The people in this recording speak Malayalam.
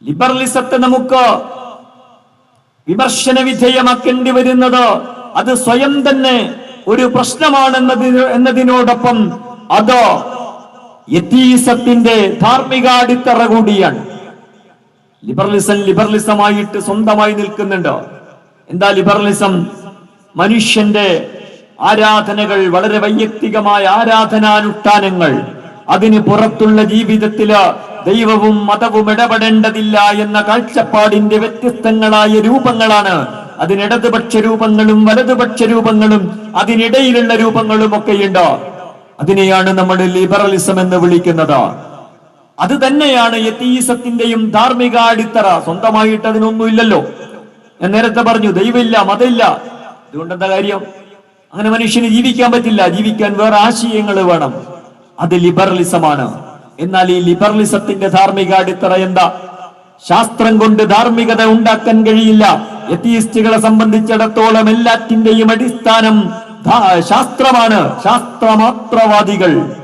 ലിബറലിസത്തെ നമുക്ക് വിമർശന വിധേയമാക്കേണ്ടി വരുന്നത് അത് സ്വയം തന്നെ ഒരു പ്രശ്നമാണെന്നതിനോടൊപ്പം അത് എത്തീസത്തിന്റെ ധാർമ്മിക അടിത്തറ കൂടിയാണ്. ലിബറലിസമായിട്ട് സ്വന്തമായി നിൽക്കുന്നുണ്ട്. എന്താ ലിബറലിസം? മനുഷ്യന്റെ ആരാധനകൾ, വളരെ വൈയക്തികമായ ആരാധനാനുഷ്ഠാനങ്ങൾ, അതിന് പുറത്തുള്ള ജീവിതത്തില് ദൈവവും മതവും ഇടപെടേണ്ടതില്ല എന്ന കാഴ്ചപ്പാടിന്റെ വ്യത്യസ്തങ്ങളായ രൂപങ്ങളാണ്. അതിന് ഇടതുപക്ഷ രൂപങ്ങളും വലതുപക്ഷ രൂപങ്ങളും അതിനിടയിലുള്ള രൂപങ്ങളും ഒക്കെയുണ്ട്. അതിനെയാണ് നമ്മൾ ലിബറലിസം എന്ന് വിളിക്കുന്നത്. അത് തന്നെയാണ് എത്തീസത്തിന്റെയും ധാർമ്മിക അടിത്തറ. സ്വന്തമായിട്ട് അതിനൊന്നുമില്ലല്ലോ. ഞാൻ നേരത്തെ പറഞ്ഞു, ദൈവമില്ല, മതമില്ല. അതുകൊണ്ട് എന്താ കാര്യം? അങ്ങനെ മനുഷ്യന് ജീവിക്കാൻ പറ്റില്ല. ജീവിക്കാൻ വേറെ ആശയങ്ങൾ വേണം. അത് ലിബറലിസമാണ്. എന്നാൽ ഈ ലിബറലിസത്തിന്റെ ധാർമ്മിക അടിത്തറ എന്താ? ശാസ്ത്രം കൊണ്ട് ധാർമ്മികത ഉണ്ടാക്കാൻ കഴിയില്ല. എത്തീസ്റ്റുകളെ സംബന്ധിച്ചിടത്തോളം എല്ലാറ്റിന്റെയും അടിസ്ഥാനം ശാസ്ത്രമാണ്. ശാസ്ത്രമാത്രവാദികൾ